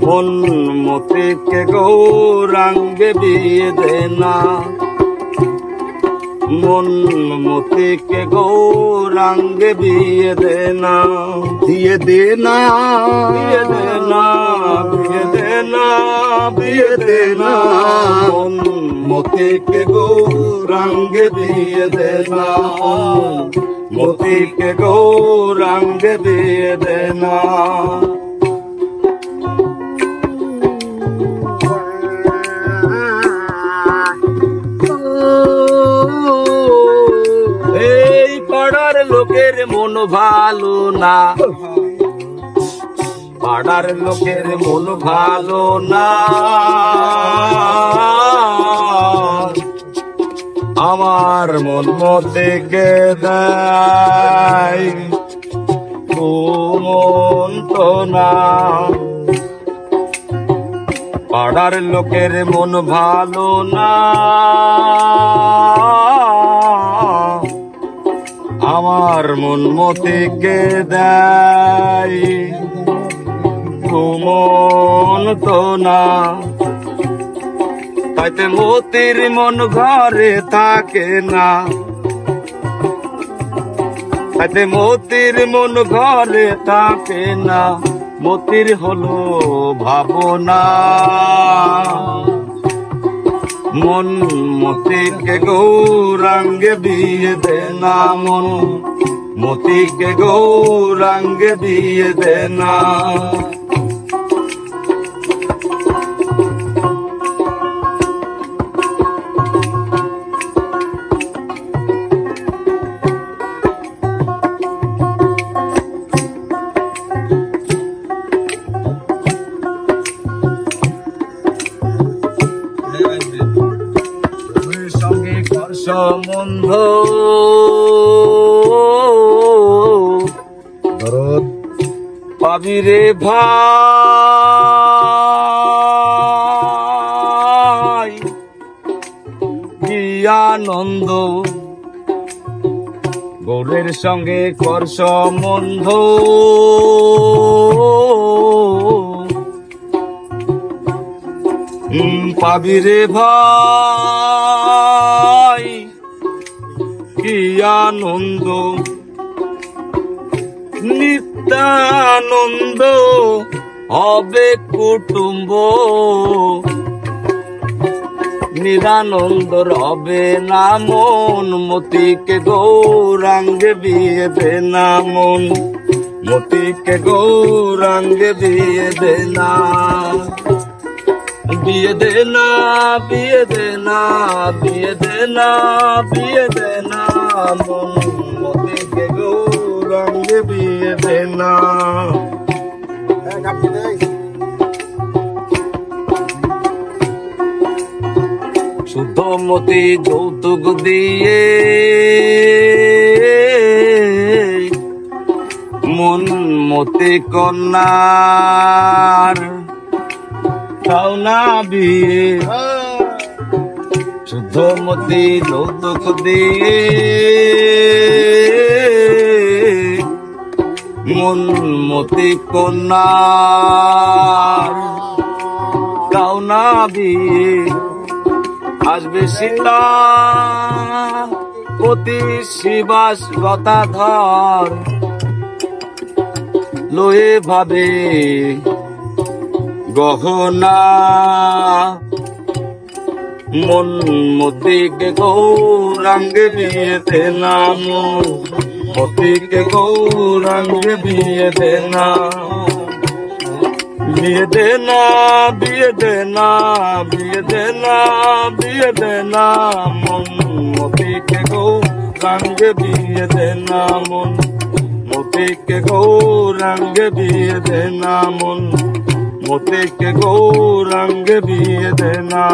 মন মতিকে গৌরাঙ্গে বিয়ে দেনা, মন মতিকে গৌরাঙ্গে বিয়ে দেনা, দিয়ে দেনা, বিয়ে দেনা, বিয়ে দেনা, দিয়ে দেনা, মন মতিকে গৌরাঙ্গে বিয়ে দেনা, মতিকে গৌরাঙ্গে বিয়ে দেনা। এই পাড়ার লোকের মন ভালো না, পাড়ার লোকের মন ভালো না, আমার মন মতিকে দেয় মন তো না। পাড়ার লোকের মন ভালো না, আমার মন মতিকে দেয় মন তো না। তাইতে মতির মন ঘরে থাকে না, তাইতে মতির মন ঘরে থাকে না, মতির হলো ভাবনা। মন মতিকে গৌরাঙ্গে বিয়ে দেনা, মন মতিকে গৌরাঙ্গে বিয়ে দেনা। সঙ্গে কর সম্বন্ধ পাবি রে ভাই, কি আনন্দ। গৌরের সঙ্গে কর সম্বন্ধ পাবি রে ভাই, কি আনন্দ। নিত্যানন্দ হবে কুটুম্ব, নিরানন্দ রবে না মন মতিকে গৌরাঙ্গে বিয়ে দেনা, মন মতিকে গৌরাঙ্গে বিয়ে দেনা। বিয়ে দেনা, বিয়ে দেনা, বিয়ে দেনা, বিয়ে দেনা, মন মতিকে গৌরাঙ্গে বিয়ে দেনা। শুদ্ধ মতি যৌতুক দিয়ে মন মতি কন্যার তাও না বিয়ে, শুদ্ধ মতি যৌতুক দিয়ে মন মতি কন্যার তাও না বিয়ে। আসবে সীতা পতি শিবাস গতাধর, লয়ে ভাবে গহনা, মন মতিকে গৌরাঙ্গে বিয়ে দেনা, মন মতিকে গৌরাঙ্গে বিয়ে দেনা। বিয়ে দেনা, বিয়ে দেনা, বিয়ে দেনা, বিয়ে দেনা, মন মতিকে গৌরাঙ্গে বিয়ে দেনা, মন মতিকে গৌরাঙ্গে বিয়ে দেনা, মন মতিকে গৌরাঙ্গে বিয়ে দেনা।